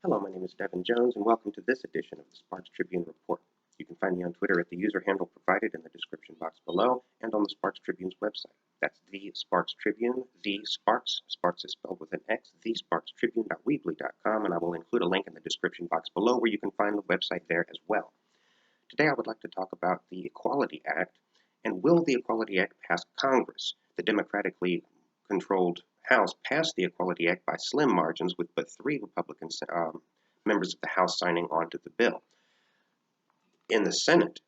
Hello, my name is Devin Jones, and welcome to this edition of the Sparx Tribune Report. You can find me on Twitter at the user handle provided in the description box below and on the Sparx Tribune's website. That's the Sparx Tribune, the Sparx. Sparx is spelled with an X, thesparxtribune.weebly.com, and I will include a link in the description box below where you can find the website there as well. Today I would like to talk about the Equality Act, and will the Equality Act pass Congress? The democratically controlled House passed the Equality Act by slim margins, with but 3 Republican members of the House signing on to the bill. In the Senate,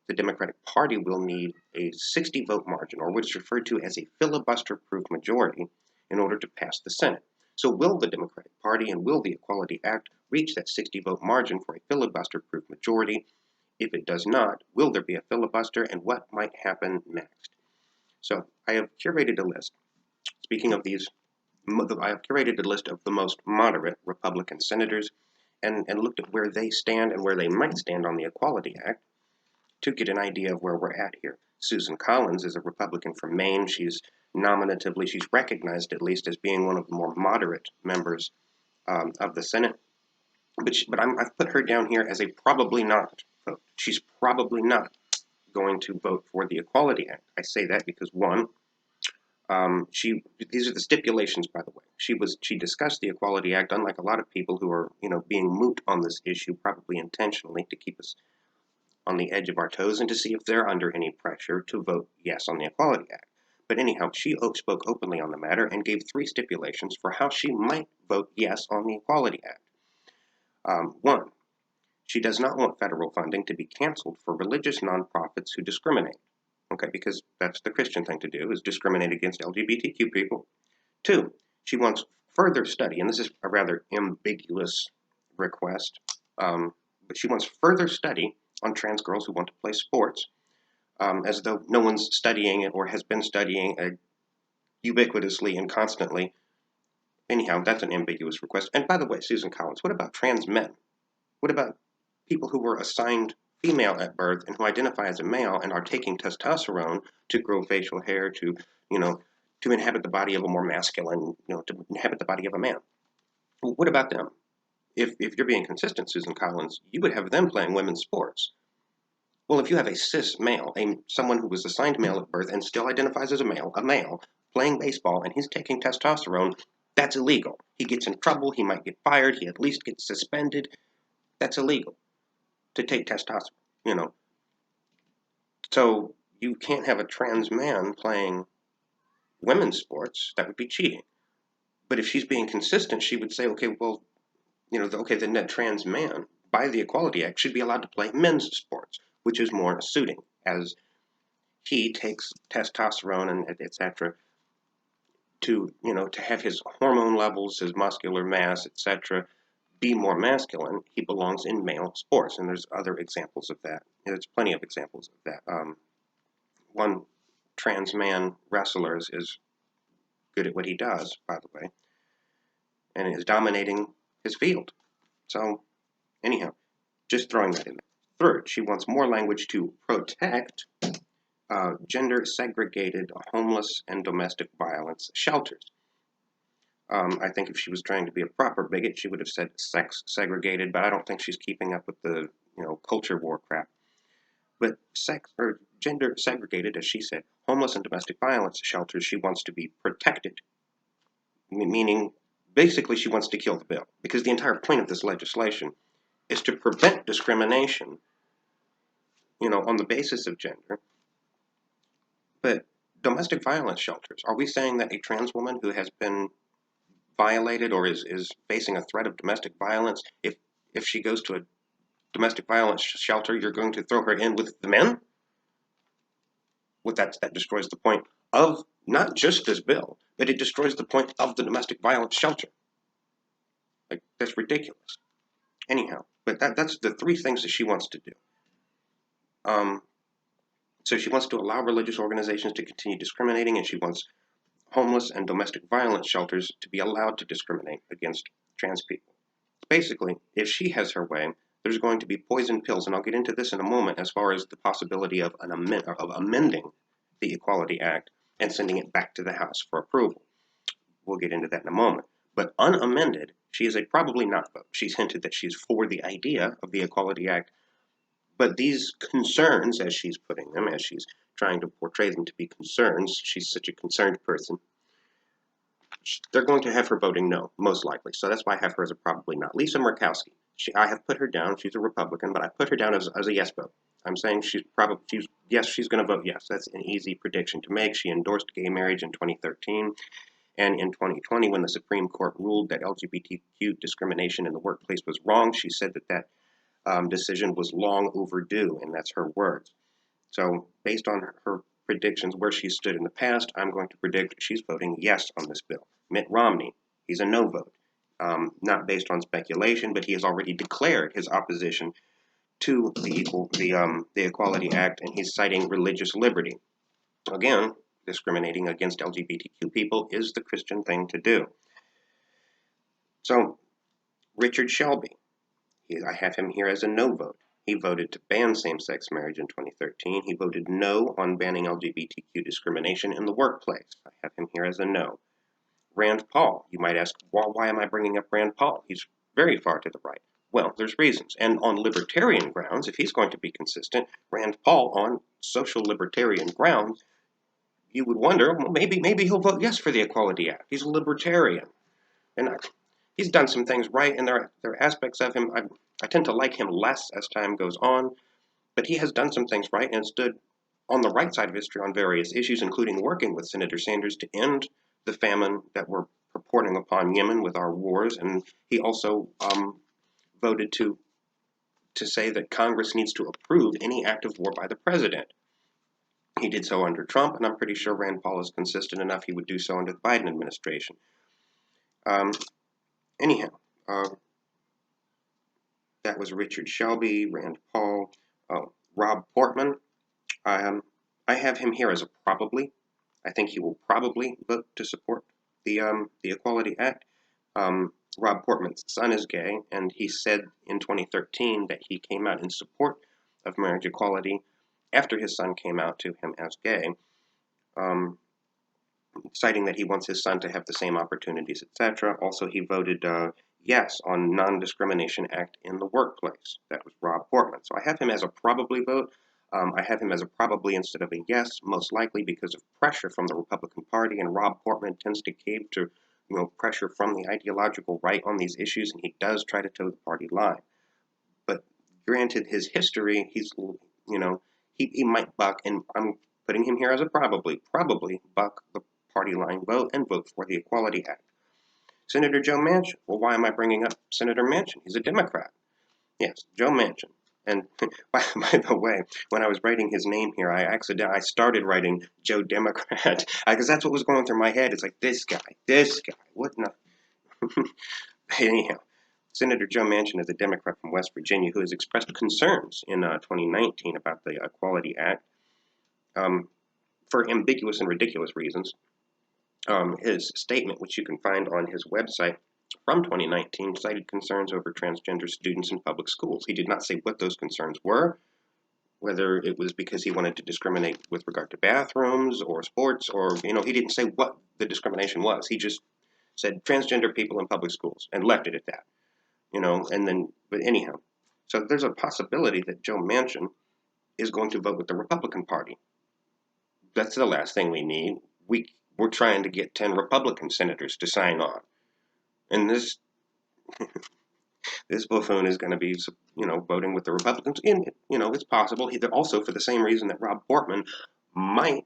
the Democratic Party will need a 60-vote margin, or what is referred to as a filibuster-proof majority, in order to pass the Senate. So will the Democratic Party and will the Equality Act reach that 60-vote margin for a filibuster-proof majority? If it does not, will there be a filibuster, and what might happen next? So I have curated a list. Speaking of these, I have curated a list of the most moderate Republican senators and looked at where they stand and where they might stand on the Equality Act to get an idea of where we're at here. Susan Collins is a Republican from Maine. She's recognized at least as being one of the more moderate members of the Senate. But I've put her down here as a probably not vote. She's probably not going to vote for the Equality Act. I say that because, one, these are the stipulations, by the way. She discussed the Equality Act, unlike a lot of people who are, being moot on this issue, probably intentionally to keep us on the edge of our toes and to see if they're under any pressure to vote yes on the Equality Act. But anyhow, she spoke openly on the matter and gave 3 stipulations for how she might vote yes on the Equality Act. 1, she does not want federal funding to be canceled for religious nonprofits who discriminate. Okay, because that's the Christian thing to do, is discriminate against LGBTQ people. 2, she wants further study, and this is a rather ambiguous request, but she wants further study on trans girls who want to play sports, as though no one's studying it or has been studying ubiquitously and constantly. Anyhow, that's an ambiguous request. And by the way, Susan Collins, what about trans men? What about people who were assigned female at birth and who identify as a male and are taking testosterone to grow facial hair, to inhabit the body of a more masculine, to inhabit the body of a man? Well, what about them? If you're being consistent, Susan Collins, you would have them playing women's sports. Well, if you have a cis male, someone who was assigned male at birth and still identifies as a male, playing baseball, and he's taking testosterone, that's illegal. He gets in trouble, he might get fired, he at least gets suspended. That's illegal to take testosterone, So you can't have a trans man playing women's sports. That would be cheating. But if she's being consistent, she would say, okay, well, then that trans man, by the Equality Act, should be allowed to play men's sports, which is more suiting, as he takes testosterone and etc. to have his hormone levels, his muscular mass, etc. be more masculine. He belongs in male sports, and there's other examples of that. There's plenty of examples of that. One trans man wrestler is good at what he does, by the way, and is dominating his field. So, anyhow, just throwing that in there. Third, she wants more language to protect gender-segregated homeless and domestic violence shelters. I think if she was trying to be a proper bigot, she would have said sex-segregated, but I don't think she's keeping up with the, culture war crap. But gender-segregated, as she said, homeless and domestic violence shelters, she wants to be protected, meaning basically she wants to kill the bill, because the entire point of this legislation is to prevent discrimination, on the basis of gender. But domestic violence shelters, are we saying that a trans woman who has been violated or is facing a threat of domestic violence, if she goes to a domestic violence shelter, you're going to throw her in with the men? Well, that destroys the point of not just this bill, but it destroys the point of the domestic violence shelter. Like, that's ridiculous. Anyhow, but that's the 3 things that she wants to do. So she wants to allow religious organizations to continue discriminating, and she wants homeless and domestic violence shelters to be allowed to discriminate against trans people. Basically, if she has her way, there's going to be poison pills, and I'll get into this in a moment as far as the possibility of amending the Equality Act and sending it back to the House for approval. We'll get into that in a moment. But unamended, she is a probably not vote. She's hinted that she's for the idea of the Equality Act, but these concerns, as she's putting them, as she's trying to portray them to be concerns, she's such a concerned person, they're going to have her voting no, most likely. So that's why I have her as a probably not. Lisa Murkowski, I have put her down. She's a Republican, but I put her down as a yes vote. I'm saying she's going to vote yes. That's an easy prediction to make. She endorsed gay marriage in 2013. And in 2020, when the Supreme Court ruled that LGBTQ discrimination in the workplace was wrong, she said that decision was long overdue, and that's her words. So based on her predictions where she stood in the past, I'm going to predict she's voting yes on this bill. Mitt Romney, he's a no vote. Not based on speculation, but he has already declared his opposition to the Equality Act, and he's citing religious liberty. Again, discriminating against LGBTQ people is the Christian thing to do. So, Richard Shelby, I have him here as a no vote. He voted to ban same-sex marriage in 2013. He voted no on banning LGBTQ discrimination in the workplace. I have him here as a no. Rand Paul, you might ask, well, why am I bringing up Rand Paul? He's very far to the right. Well, there's reasons. And on libertarian grounds, if he's going to be consistent, Rand Paul on social libertarian grounds, you would wonder, well, maybe he'll vote yes for the Equality Act. He's a libertarian. And he's done some things right, and there are aspects of him, I tend to like him less as time goes on, but he has done some things right and stood on the right side of history on various issues, including working with Senator Sanders to end the famine that we're purporting upon Yemen with our wars, and he also voted to say that Congress needs to approve any act of war by the president. He did so under Trump, and I'm pretty sure Rand Paul is consistent enough he would do so under the Biden administration. Anyhow, that was Richard Shelby, Rand Paul, Rob Portman. I have him here as a probably. I think he will probably vote to support the Equality Act. Rob Portman's son is gay, and he said in 2013 that he came out in support of marriage equality after his son came out to him as gay, citing that he wants his son to have the same opportunities, etc. Also, he voted yes on Non-Discrimination Act in the workplace. That was Rob Portman. So I have him as a probably vote. I have him as a probably instead of a yes, most likely because of pressure from the Republican Party, and Rob Portman tends to cave to pressure from the ideological right on these issues, and he does try to toe the party line. But granted his history, he might buck, and I'm putting him here as a probably buck the party line vote and vote for the Equality Act. Senator Joe Manchin. Well, why am I bringing up Senator Manchin? He's a Democrat. Yes, Joe Manchin. And by the way, when I was writing his name here, I started writing Joe Democrat because that's what was going through my head. It's like this guy, what no? Anyhow, Senator Joe Manchin is a Democrat from West Virginia who has expressed concerns in 2019 about the Equality Act for ambiguous and ridiculous reasons. His statement, which you can find on his website from 2019, cited concerns over transgender students in public schools. He did not say what those concerns were, whether it was because he wanted to discriminate with regard to bathrooms or sports, or, he didn't say what the discrimination was. He just said transgender people in public schools and left it at that, but anyhow. So there's a possibility that Joe Manchin is going to vote with the Republican Party. That's the last thing we need. We're trying to get 10 Republican senators to sign on. And this buffoon is going to be, voting with the Republicans. And, it's possible. Also, for the same reason that Rob Portman might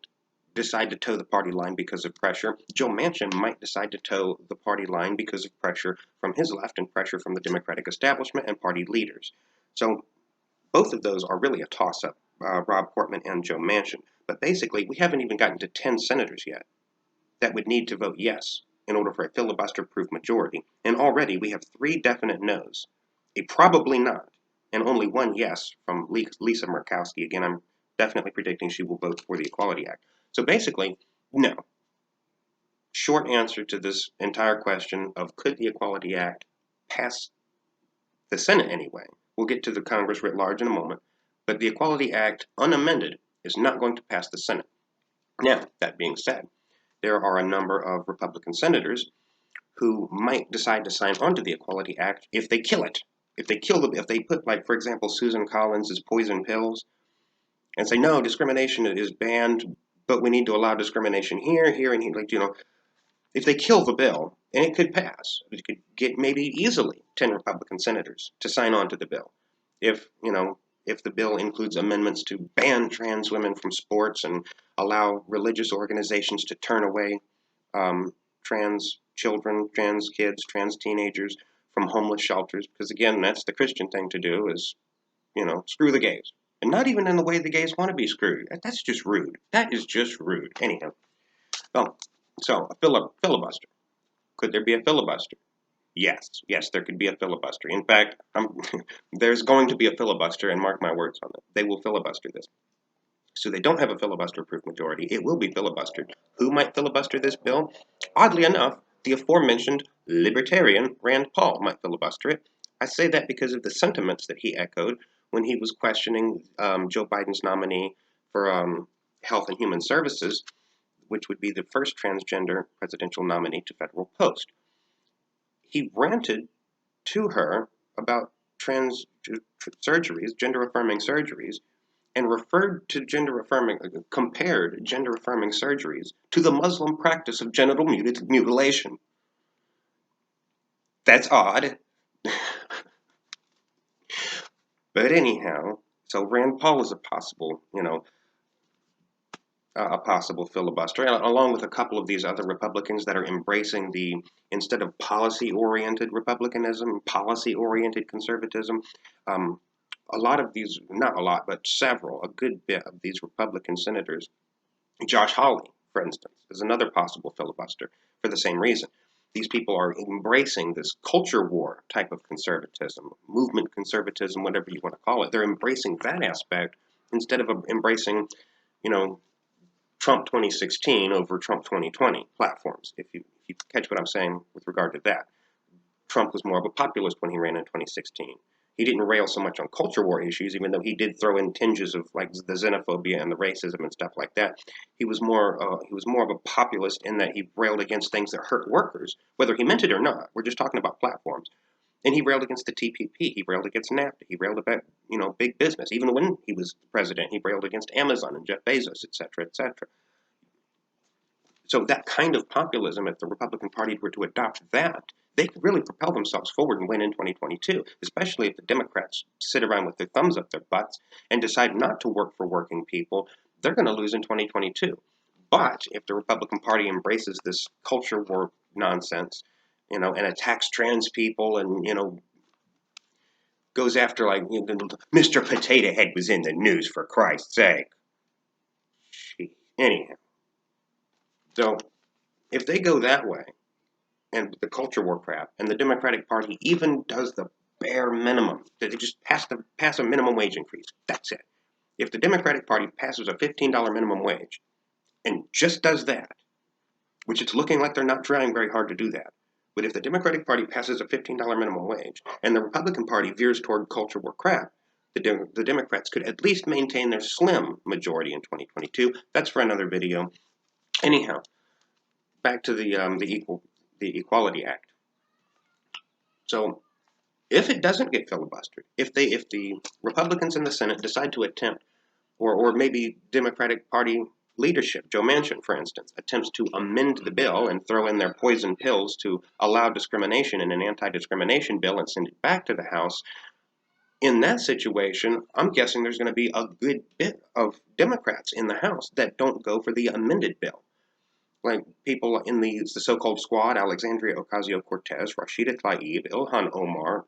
decide to toe the party line because of pressure, Joe Manchin might decide to toe the party line because of pressure from his left and pressure from the Democratic establishment and party leaders. So both of those are really a toss-up, Rob Portman and Joe Manchin. But basically, we haven't even gotten to 10 senators yet that would need to vote yes in order for a filibuster-proof majority, and already we have 3 definite no's, a probably not, and only 1 yes from Lisa Murkowski. Again, I'm definitely predicting she will vote for the Equality Act. So basically, no. Short answer to this entire question of could the Equality Act pass the Senate anyway. We'll get to the Congress writ large in a moment, but the Equality Act, unamended, is not going to pass the Senate. Now, that being said, there are a number of Republican senators who might decide to sign on to the Equality Act if they kill it. If they put, like, for example, Susan Collins' poison pills and say, no, discrimination is banned, but we need to allow discrimination here, here, and here, like, if they kill the bill, and it could pass, it could get maybe easily 10 Republican senators to sign on to the bill. If the bill includes amendments to ban trans women from sports and allow religious organizations to turn away trans children, trans kids, trans teenagers from homeless shelters, because again, that's the Christian thing to do is, screw the gays. And not even in the way the gays want to be screwed. That's just rude. That is just rude. Anyhow, so a filibuster. Could there be a filibuster? Yes, there could be a filibuster. In fact, there's going to be a filibuster, and mark my words on it. They will filibuster this. So they don't have a filibuster-proof majority. It will be filibustered. Who might filibuster this bill? Oddly enough, the aforementioned libertarian Rand Paul might filibuster it. I say that because of the sentiments that he echoed when he was questioning Joe Biden's nominee for Health and Human Services, which would be the first transgender presidential nominee to federal post. He ranted to her about trans surgeries, gender-affirming surgeries, and compared gender-affirming surgeries to the Muslim practice of genital mutilation. That's odd. But anyhow, so Rand Paul is a possible filibuster, along with a couple of these other Republicans that are embracing instead of policy-oriented republicanism, policy-oriented conservatism. A lot of these, not a lot, but a good bit of these Republican senators, Josh Hawley, for instance, is another possible filibuster for the same reason. These people are embracing this culture war type of conservatism, movement conservatism, whatever you want to call it. They're embracing that aspect instead of embracing, Trump 2016 over Trump 2020 platforms, if you catch what I'm saying with regard to that. Trump was more of a populist when he ran in 2016. He didn't rail so much on culture war issues, even though he did throw in tinges of like the xenophobia and the racism and stuff like that. He was more of a populist in that he railed against things that hurt workers, whether he meant it or not. We're just talking about platforms. And he railed against the TPP. He railed against NAFTA. He railed about big business. Even when he was president, he railed against Amazon and Jeff Bezos, et cetera, et cetera. So that kind of populism, if the Republican Party were to adopt that, they could really propel themselves forward and win in 2022, especially if the Democrats sit around with their thumbs up their butts and decide not to work for working people. They're going to lose in 2022. But if the Republican Party embraces this culture war nonsense, and attacks trans people and, goes after, like, Mr. Potato Head was in the news, for Christ's sake. Anyhow. So, if they go that way, and the culture war crap, and the Democratic Party even does the bare minimum, that they just pass a minimum wage increase, that's it. If the Democratic Party passes a $15 minimum wage, and just does that, which it's looking like they're not trying very hard to do that, but if the Democratic Party passes a $15 minimum wage, and the Republican Party veers toward culture war crap, the Democrats could at least maintain their slim majority in 2022. That's for another video. Anyhow, back to the Equality Act. So, if it doesn't get filibustered, if the Republicans in the Senate decide to attempt, or maybe Democratic Party leadership, Joe Manchin, for instance, attempts to amend the bill and throw in their poison pills to allow discrimination in an anti-discrimination bill and send it back to the House, in that situation, I'm guessing there's going to be a good bit of Democrats in the House that don't go for the amended bill. Like people in the so-called squad, Alexandria Ocasio-Cortez, Rashida Tlaib, Ilhan Omar,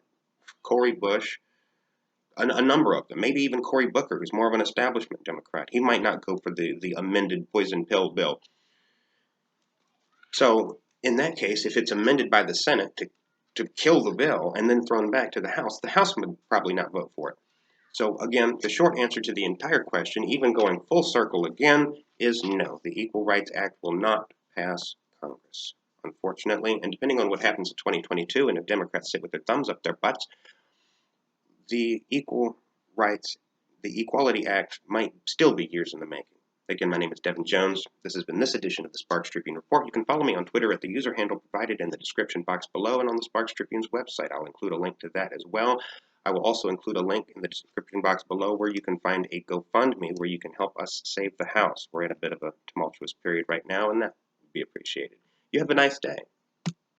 Cori Bush, a number of them, maybe even Cory Booker, who's more of an establishment Democrat. He might not go for the amended poison pill bill. So in that case, if it's amended by the Senate to kill the bill and then thrown back to the House would probably not vote for it. So again, the short answer to the entire question, even going full circle again, is no. The Equal Rights Act will not pass Congress, unfortunately. And depending on what happens in 2022, and if Democrats sit with their thumbs up their butts, the Equality Act might still be years in the making. Again, my name is Devin Jones. This has been this edition of the Sparx Tribune Report. You can follow me on Twitter at the user handle provided in the description box below and on the Sparx Tribune's website. I'll include a link to that as well. I will also include a link in the description box below where you can find a GoFundMe where you can help us save the house. We're in a bit of a tumultuous period right now, and that would be appreciated. You have a nice day.